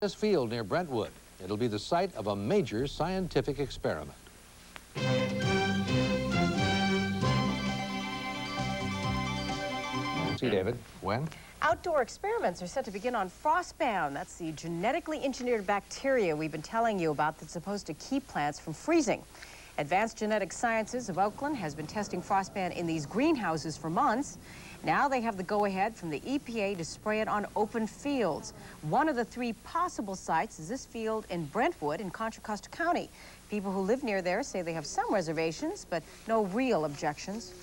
This field near Brentwood. It'll be the site of a major scientific experiment. See, David, when? Outdoor experiments are set to begin on frostbound. That's the genetically engineered bacteria we've been telling you about that's supposed to keep plants from freezing. Advanced Genetic Sciences of Oakland has been testing frostband in these greenhouses for months. Now they have the go-ahead from the EPA to spray it on open fields. One of the three possible sites is this field in Brentwood in Contra Costa County. People who live near there say they have some reservations, but no real objections.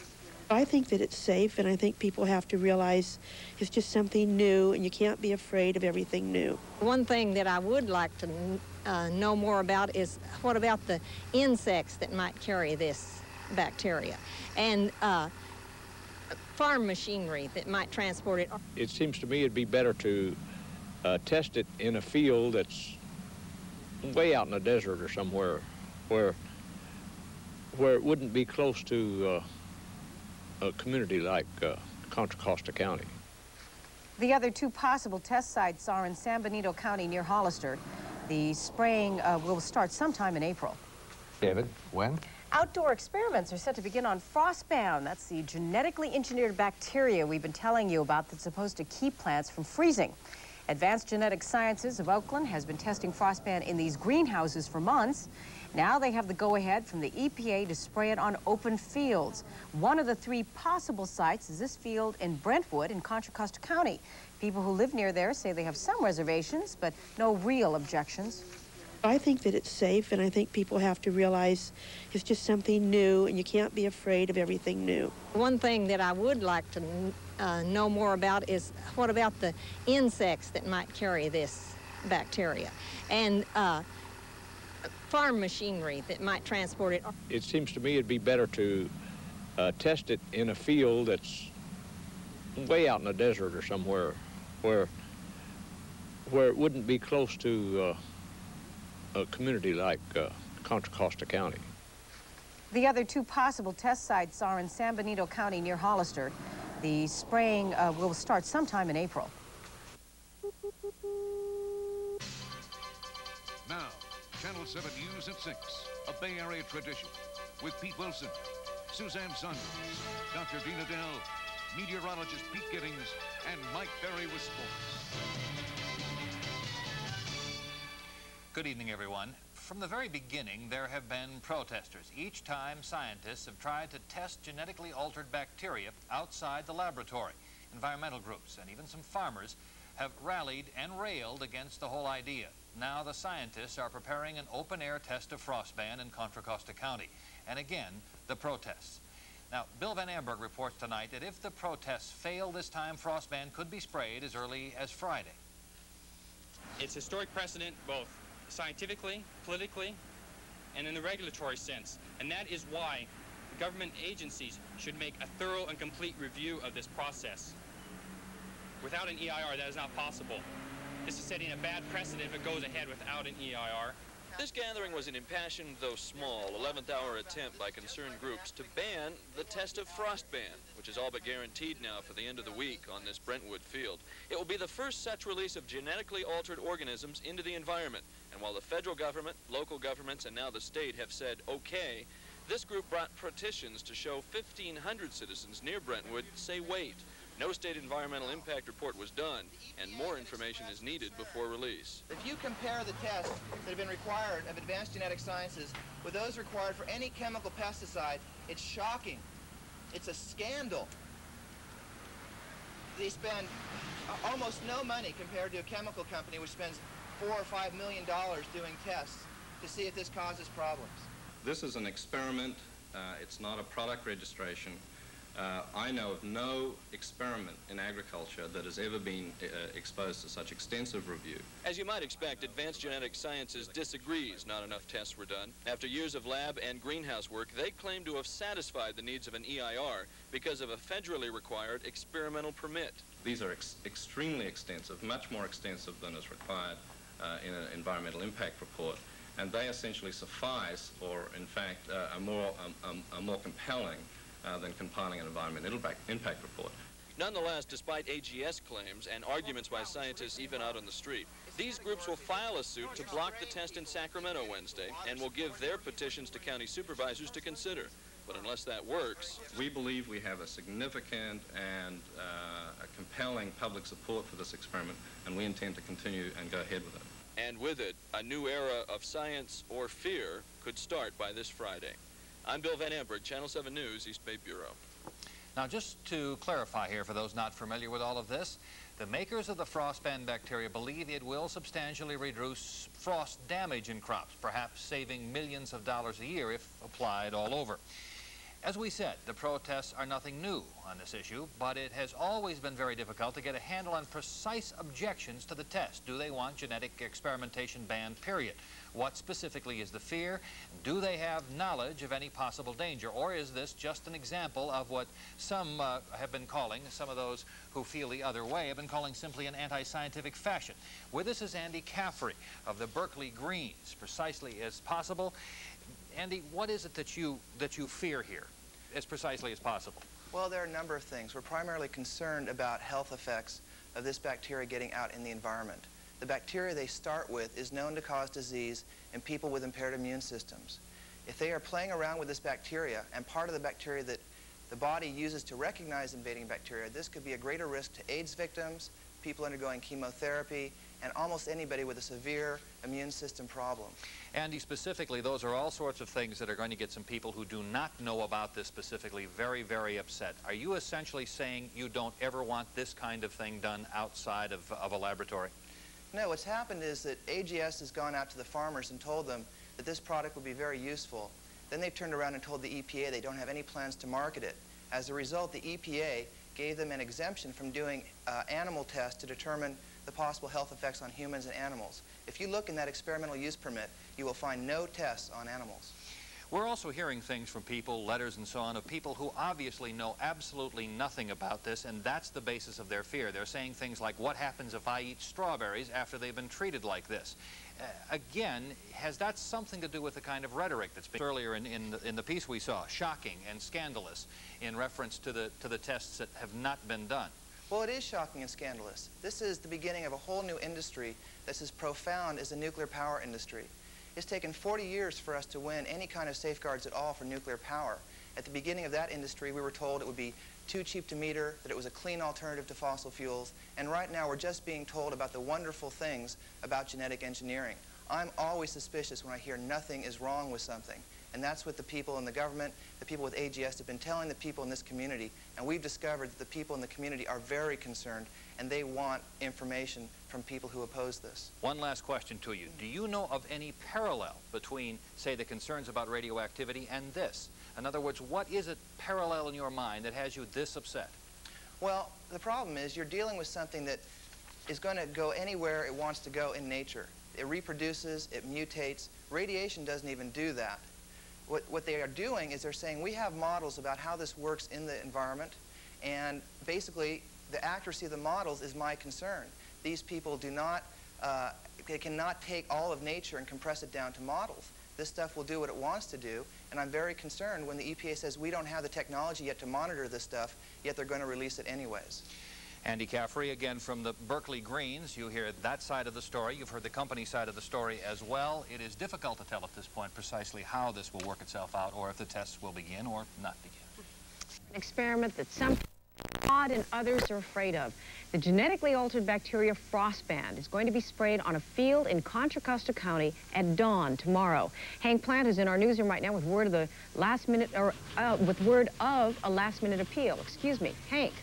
I think that it's safe, and I think people have to realize it's just something new, and you can't be afraid of everything new. One thing that I would like to know more about is what about the insects that might carry this bacteria, and farm machinery that might transport it. It seems to me it'd be better to test it in a field that's way out in the desert or somewhere where it wouldn't be close to a community like Contra Costa County. The other two possible test sites are in San Benito County near Hollister. The spraying will start sometime in April. David, when? Outdoor experiments are set to begin on frostbound. That's the genetically engineered bacteria we've been telling you about that's supposed to keep plants from freezing. Advanced Genetic Sciences of Oakland has been testing frostband in these greenhouses for months. Now they have the go-ahead from the EPA to spray it on open fields. One of the three possible sites is this field in Brentwood in Contra Costa County. People who live near there say they have some reservations, but no real objections. I think that it's safe, and I think people have to realize it's just something new, and you can't be afraid of everything new. One thing that I would like to know more about is what about the insects that might carry this bacteria, and farm machinery that might transport it. It seems to me it'd be better to test it in a field that's way out in the desert or somewhere where it wouldn't be close to a community like Contra Costa County. The other two possible test sites are in San Benito County near Hollister. The spraying will start sometime in April. Now, Channel 7 News at 6, a Bay Area tradition, with Pete Wilson, Suzanne Saunders, Dr. Dina Dell, meteorologist Pete Giddings, and Mike Berry with sports. Good evening, everyone. From the very beginning, there have been protesters. Each time, scientists have tried to test genetically altered bacteria outside the laboratory. Environmental groups and even some farmers have rallied and railed against the whole idea. Now the scientists are preparing an open-air test of frostband in Contra Costa County. And again, the protests. Now, Bill Van Amberg reports tonight that if the protests fail this time, frostband could be sprayed as early as Friday. It's historic precedent both scientifically, politically, and in the regulatory sense. And that is why the government agencies should make a thorough and complete review of this process. Without an EIR, that is not possible. This is setting a bad precedent if it goes ahead without an EIR. This gathering was an impassioned, though small, 11th-hour attempt by concerned groups to ban the test of frostband, which is all but guaranteed now for the end of the week on this Brentwood field. It will be the first such release of genetically altered organisms into the environment. And while the federal government, local governments, and now the state have said okay, this group brought petitions to show 1,500 citizens near Brentwood say wait. No state environmental impact report was done, and more information is needed before release. If you compare the tests that have been required of Advanced Genetic Sciences with those required for any chemical pesticide, it's shocking. It's a scandal. They spend almost no money compared to a chemical company which spends $4 or $5 million doing tests to see if this causes problems. This is an experiment. It's not a product registration. I know of no experiment in agriculture that has ever been exposed to such extensive review. As you might expect, Advanced Genetic Sciences disagrees not enough tests were done. After years of lab and greenhouse work, they claim to have satisfied the needs of an EIR because of a federally required experimental permit. These are extremely extensive, much more extensive than is required in an environmental impact report, and they essentially suffice, or in fact are more compelling than compiling an environmental impact report. Nonetheless, despite AGS claims and arguments by scientists even out on the street, These groups will file a suit to block the test in Sacramento Wednesday and will give their petitions to county supervisors to consider. But unless that works, we believe we have a significant and a compelling public support for this experiment, and we intend to continue and go ahead with it. And with it, a new era of science or fear could start by this Friday. I'm Bill Van Amberg, Channel 7 News, East Bay Bureau. Now, just to clarify here for those not familiar with all of this, the makers of the frostband bacteria believe it will substantially reduce frost damage in crops, perhaps saving millions of dollars a year if applied all over. As we said, the protests are nothing new on this issue, but it has always been very difficult to get a handle on precise objections to the test. Do they want genetic experimentation banned, period? What specifically is the fear? Do they have knowledge of any possible danger? Or is this just an example of what some have been calling, some of those who feel the other way, have been calling simply an anti-scientific fashion? With us is Andy Caffrey of the Berkeley Greens, precisely as possible. Andy, what is it that you fear here, as precisely as possible? Well, there are a number of things. We're primarily concerned about health effects of this bacteria getting out in the environment. The bacteria they start with is known to cause disease in people with impaired immune systems. If they are playing around with this bacteria, and part of the bacteria that the body uses to recognize invading bacteria, this could be a greater risk to AIDS victims, people undergoing chemotherapy, and almost anybody with a severe immune system problem. Andy, specifically, those are all sorts of things that are going to get some people who do not know about this specifically very, very upset. Are you essentially saying you don't ever want this kind of thing done outside of a laboratory? No, what's happened is that AGS has gone out to the farmers and told them that this product would be very useful. Then they've turned around and told the EPA they don't have any plans to market it. As a result, the EPA gave them an exemption from doing animal tests to determine the possible health effects on humans and animals. If you look in that experimental use permit, you will find no tests on animals. We're also hearing things from people, letters and so on, of people who obviously know absolutely nothing about this, and that's the basis of their fear. They're saying things like, what happens if I eat strawberries after they've been treated like this? Again, has that something to do with the kind of rhetoric that's been earlier in the piece we saw, shocking and scandalous, in reference to the tests that have not been done? Well, it is shocking and scandalous. This is the beginning of a whole new industry that's as profound as the nuclear power industry. It's taken 40 years for us to win any kind of safeguards at all for nuclear power. At the beginning of that industry, we were told it would be too cheap to meter, that it was a clean alternative to fossil fuels, and right now we're just being told about the wonderful things about genetic engineering. I'm always suspicious when I hear nothing is wrong with something. And that's what the people in the government, the people with AGS have been telling the people in this community. And we've discovered that the people in the community are very concerned, and they want information from people who oppose this. One last question to you. Do you know of any parallel between, say, the concerns about radioactivity and this? In other words, what is it parallel in your mind that has you this upset? Well, the problem is you're dealing with something that is going to go anywhere it wants to go in nature. It reproduces, it mutates. Radiation doesn't even do that. What they are doing is they're saying we have models about how this works in the environment, and basically the accuracy of the models is my concern. These people do not, they cannot take all of nature and compress it down to models. This stuff will do what it wants to do, and I'm very concerned when the EPA says we don't have the technology yet to monitor this stuff, yet they're going to release it anyways. Andy Caffrey, again from the Berkeley Greens. You hear that side of the story. You've heard the company side of the story as well. It is difficult to tell at this point precisely how this will work itself out, or if the tests will begin or not begin. An experiment that some odd and others are afraid of. The genetically altered bacteria frostband is going to be sprayed on a field in Contra Costa County at dawn tomorrow. Hank Plant is in our newsroom right now with word of the last-minute, or with word of a last-minute appeal. Excuse me, Hank.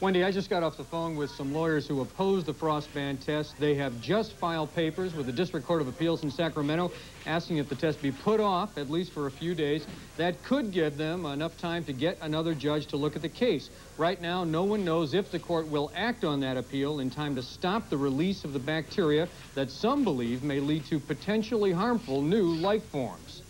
Wendy, I just got off the phone with some lawyers who oppose the frostband test. They have just filed papers with the District Court of Appeals in Sacramento asking if the test be put off at least for a few days. That could give them enough time to get another judge to look at the case. Right now, no one knows if the court will act on that appeal in time to stop the release of the bacteria that some believe may lead to potentially harmful new life forms.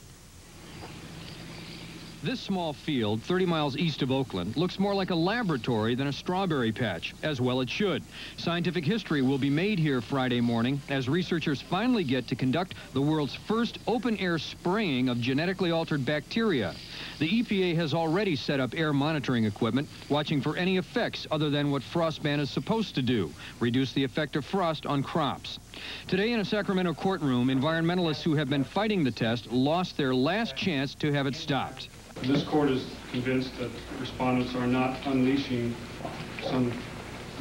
This small field, 30 miles east of Oakland, looks more like a laboratory than a strawberry patch. As well it should. Scientific history will be made here Friday morning as researchers finally get to conduct the world's first open-air spraying of genetically altered bacteria. The EPA has already set up air monitoring equipment, watching for any effects other than what frostban is supposed to do, reduce the effect of frost on crops. Today in a Sacramento courtroom, environmentalists who have been fighting the test lost their last chance to have it stopped. This court is convinced that respondents are not unleashing some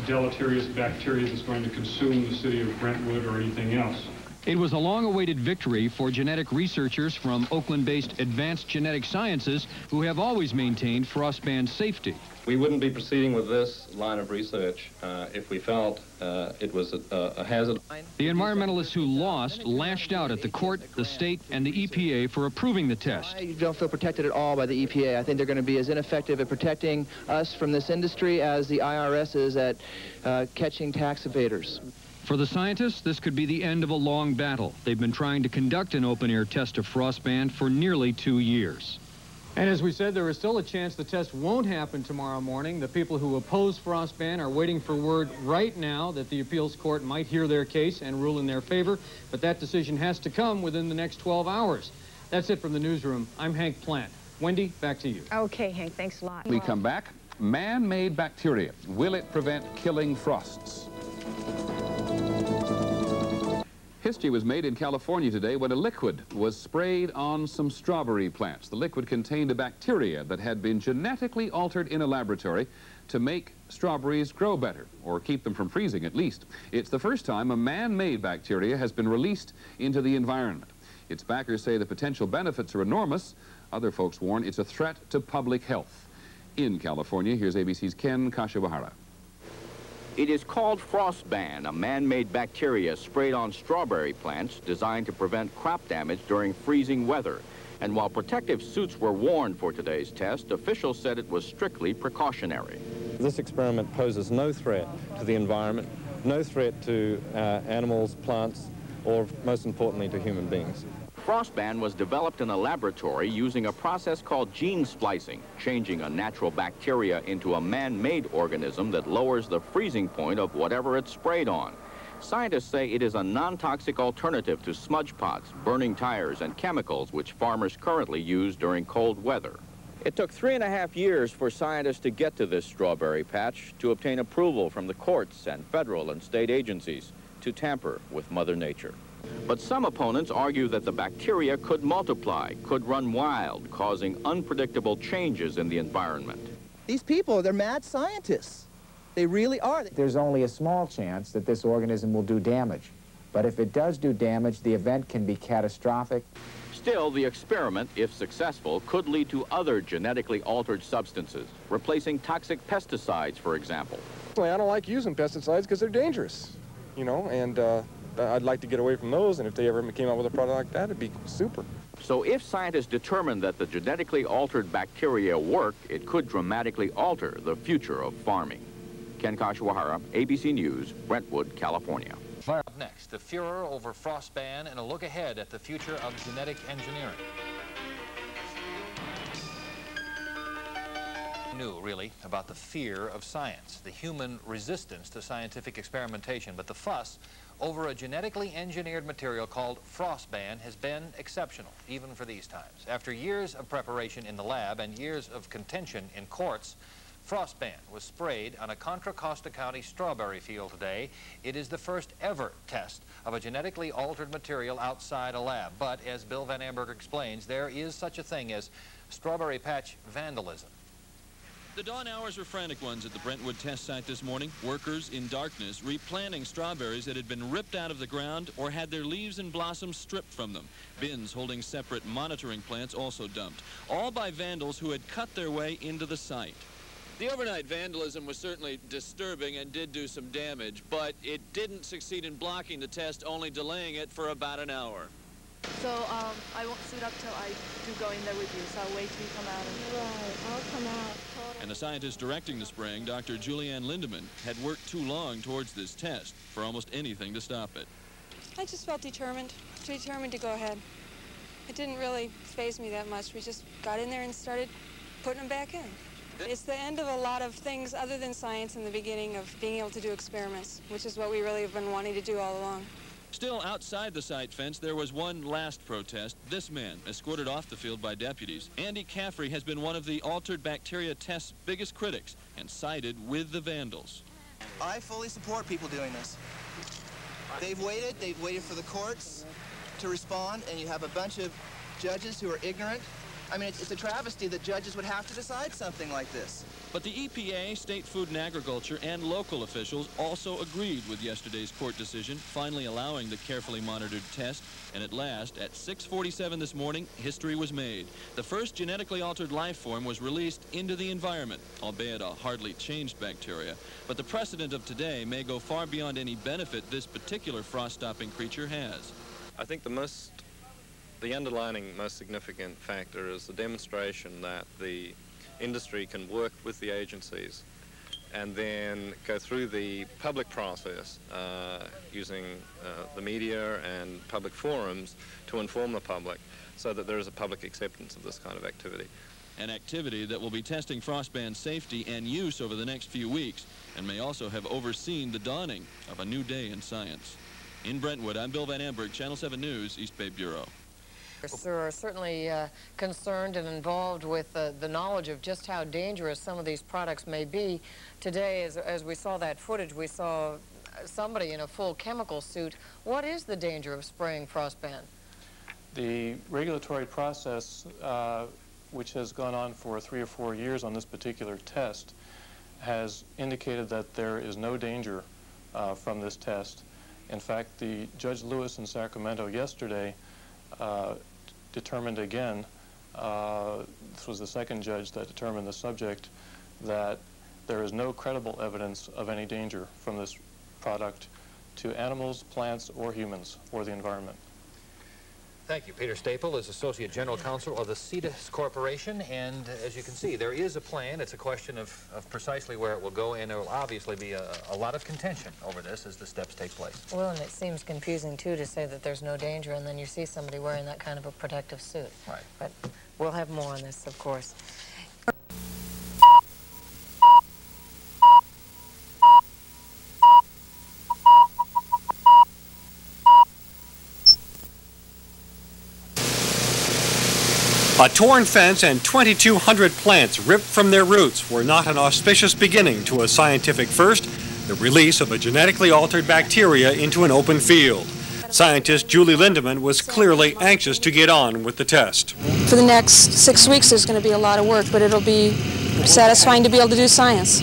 deleterious bacteria that's going to consume the city of Brentwood or anything else. It was a long-awaited victory for genetic researchers from Oakland-based Advanced Genetic Sciences who have always maintained frostban safety. We wouldn't be proceeding with this line of research if we felt it was a hazard. The environmentalists who lost lashed out at the court, the state, and the EPA for approving the test. I don't feel protected at all by the EPA. I think they're going to be as ineffective at protecting us from this industry as the IRS is at catching tax evaders. For the scientists, this could be the end of a long battle. They've been trying to conduct an open-air test of frostban for nearly 2 years. And as we said, there is still a chance the test won't happen tomorrow morning. The people who oppose frostban are waiting for word right now that the appeals court might hear their case and rule in their favor, but that decision has to come within the next 12 hours. That's it from the newsroom. I'm Hank Plant. Wendy, back to you. Okay, Hank, thanks a lot. We come back. Man-made bacteria. Will it prevent killing frosts? History was made in California today when a liquid was sprayed on some strawberry plants. The liquid contained a bacteria that had been genetically altered in a laboratory to make strawberries grow better, or keep them from freezing at least. It's the first time a man-made bacteria has been released into the environment. Its backers say the potential benefits are enormous. Other folks warn it's a threat to public health. In California, here's ABC's Ken Kashiwahara. It is called frostban, a man-made bacteria sprayed on strawberry plants designed to prevent crop damage during freezing weather. And while protective suits were worn for today's test, officials said it was strictly precautionary. This experiment poses no threat to the environment, no threat to animals, plants, or most importantly to human beings. Frostban was developed in a laboratory using a process called gene splicing, changing a natural bacteria into a man-made organism that lowers the freezing point of whatever it's sprayed on. Scientists say it is a non-toxic alternative to smudge pots, burning tires, and chemicals which farmers currently use during cold weather. It took 3.5 years for scientists to get to this strawberry patch to obtain approval from the courts and federal and state agencies to tamper with Mother Nature. But some opponents argue that the bacteria could multiply, could run wild, causing unpredictable changes in the environment. These people, they're mad scientists. They really are. There's only a small chance that this organism will do damage. But if it does do damage, the event can be catastrophic. Still, the experiment, if successful, could lead to other genetically altered substances, replacing toxic pesticides, for example. I don't like using pesticides because they're dangerous, you know, and I'd like to get away from those, and if they ever came out with a product like that, it'd be super. So if scientists determine that the genetically altered bacteria work, it could dramatically alter the future of farming. Ken Kashiwahara, ABC News, Brentwood, California. Up next, the furor over frostban and a look ahead at the future of genetic engineering. New, really, about the fear of science, the human resistance to scientific experimentation, but the fuss over a genetically engineered material called frostban has been exceptional, even for these times. After years of preparation in the lab and years of contention in courts, frostban was sprayed on a Contra Costa County strawberry field today. It is the first ever test of a genetically altered material outside a lab. But as Bill Van Amberg explains, there is such a thing as strawberry patch vandalism. The dawn hours were frantic ones at the Brentwood test site this morning. Workers in darkness replanting strawberries that had been ripped out of the ground or had their leaves and blossoms stripped from them. Bins holding separate monitoring plants also dumped, all by vandals who had cut their way into the site. The overnight vandalism was certainly disturbing and did do some damage, but it didn't succeed in blocking the test, only delaying it for about an hour. So I won't suit up till I do go in there with you, so I'll wait till you come out. Right, I'll come out. And the scientist directing the spraying, Dr. Julianne Lindemann, had worked too long towards this test for almost anything to stop it. I just felt determined to go ahead. It didn't really faze me that much. We just got in there and started putting them back in. It's the end of a lot of things other than science and the beginning of being able to do experiments, which is what we really have been wanting to do all along. Still outside the site fence, there was one last protest. This man, escorted off the field by deputies. Andy Caffrey has been one of the altered bacteria test's biggest critics and sided with the vandals. I fully support people doing this. They've waited for the courts to respond, and you have a bunch of judges who are ignorant. I mean, it's a travesty that judges would have to decide something like this. But the EPA, State Food and Agriculture, and local officials also agreed with yesterday's court decision, finally allowing the carefully monitored test. And at last, at 6:47 this morning, history was made. The first genetically altered life form was released into the environment, albeit a hardly changed bacteria. But the precedent of today may go far beyond any benefit this particular frost-stopping creature has. I think the underlining most significant factor is the demonstration that the industry can work with the agencies and then go through the public process using the media and public forums to inform the public so that there is a public acceptance of this kind of activity. An activity that will be testing frostband safety and use over the next few weeks and may also have overseen the dawning of a new day in science. In Brentwood, I'm Bill Van Amberg, Channel 7 News, East Bay Bureau. Are certainly concerned and involved with the knowledge of just how dangerous some of these products may be. Today, as we saw that footage, we saw somebody in a full chemical suit. What is the danger of spraying frostband? The regulatory process, which has gone on for 3 or 4 years on this particular test, has indicated that there is no danger from this test. In fact, the Judge Lewis in Sacramento yesterday determined again, this was the second judge that determined the subject, that there is no credible evidence of any danger from this product to animals, plants, or humans, or the environment. Thank you. Peter Staple is Associate General Counsel of the CETUS Corporation, and as you can see, there is a plan. It's a question of precisely where it will go, and there will obviously be a lot of contention over this as the steps take place. Well, and it seems confusing, too, to say that there's no danger, and then you see somebody wearing that kind of a protective suit. Right. But we'll have more on this, of course. A torn fence and 2,200 plants ripped from their roots were not an auspicious beginning to a scientific first, the release of a genetically altered bacteria into an open field. Scientist Julie Lindemann was clearly anxious to get on with the test. For the next 6 weeks, there's going to be a lot of work, but it'll be satisfying to be able to do science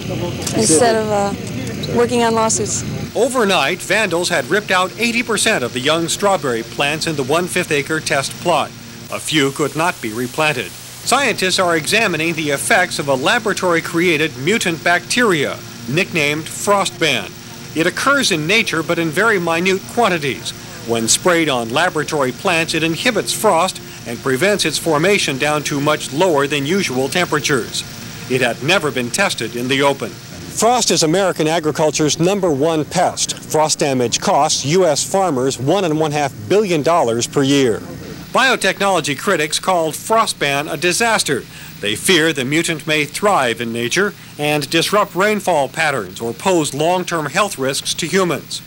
instead of working on lawsuits. Overnight, vandals had ripped out 80% of the young strawberry plants in the 1/5 acre test plot. A few could not be replanted. Scientists are examining the effects of a laboratory-created mutant bacteria, nicknamed frostband. It occurs in nature, but in very minute quantities. When sprayed on laboratory plants, it inhibits frost and prevents its formation down to much lower than usual temperatures. It had never been tested in the open. Frost is American agriculture's #1 pest. Frost damage costs U.S. farmers $1.5 billion per year. Biotechnology critics called frostband a disaster. They fear the mutant may thrive in nature and disrupt rainfall patterns or pose long-term health risks to humans.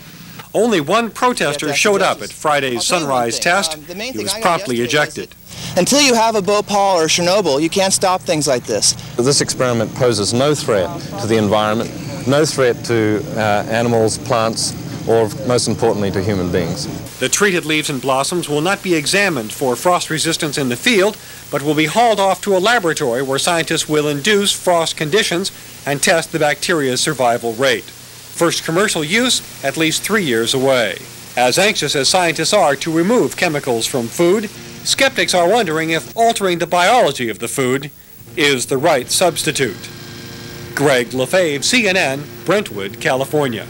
Only one protester showed up at Friday's sunrise test. He was promptly ejected. Until you have a Bhopal or Chernobyl, you can't stop things like this. This experiment poses no threat to the environment, no threat to animals, plants, or most importantly to human beings. The treated leaves and blossoms will not be examined for frost resistance in the field, but will be hauled off to a laboratory where scientists will induce frost conditions and test the bacteria's survival rate. First commercial use at least 3 years away. As anxious as scientists are to remove chemicals from food, skeptics are wondering if altering the biology of the food is the right substitute. Greg Lefebvre, CNN, Brentwood, California.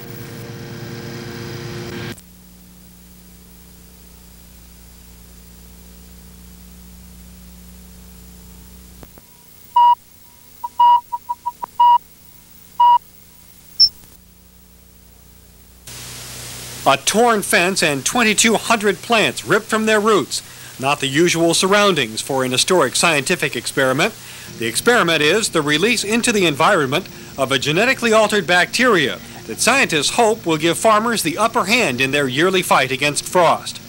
A torn fence and 2,200 plants ripped from their roots. not the usual surroundings for an historic scientific experiment. The experiment is the release into the environment of a genetically altered bacteria that scientists hope will give farmers the upper hand in their yearly fight against frost.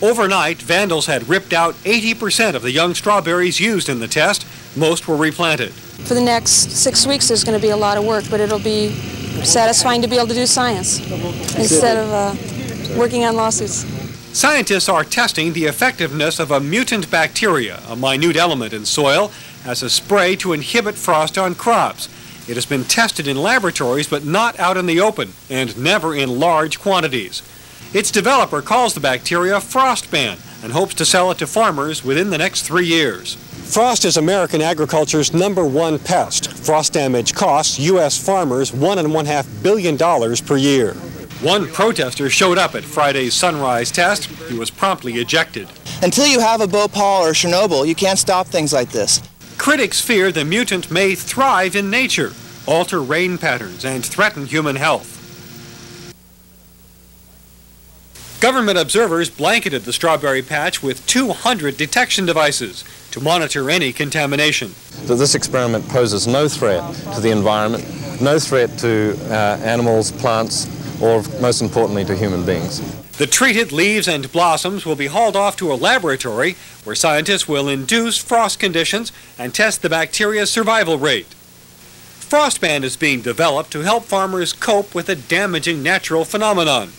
Overnight, vandals had ripped out 80% of the young strawberries used in the test. Most were replanted. For the next 6 weeks, there's going to be a lot of work, but it'll be satisfying to be able to do science instead of working on lawsuits. Scientists are testing the effectiveness of a mutant bacteria, a minute element in soil, as a spray to inhibit frost on crops. It has been tested in laboratories, but not out in the open, and never in large quantities. Its developer calls the bacteria frostban and hopes to sell it to farmers within the next 3 years. Frost is American agriculture's #1 pest. Frost damage costs U.S. farmers $1.5 billion per year. One protester showed up at Friday's sunrise test. He was promptly ejected. Until you have a Bhopal or Chernobyl, you can't stop things like this. Critics fear the mutant may thrive in nature, alter rain patterns, and threaten human health. Government observers blanketed the strawberry patch with 200 detection devices to monitor any contamination. That this experiment poses no threat to the environment, no threat to animals, plants, or most importantly to human beings. The treated leaves and blossoms will be hauled off to a laboratory where scientists will induce frost conditions and test the bacteria's survival rate. Frostban is being developed to help farmers cope with a damaging natural phenomenon.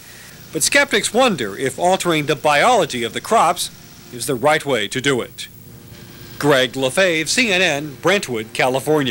But skeptics wonder if altering the biology of the crops is the right way to do it. Greg Lefebvre, CNN, Brentwood, California.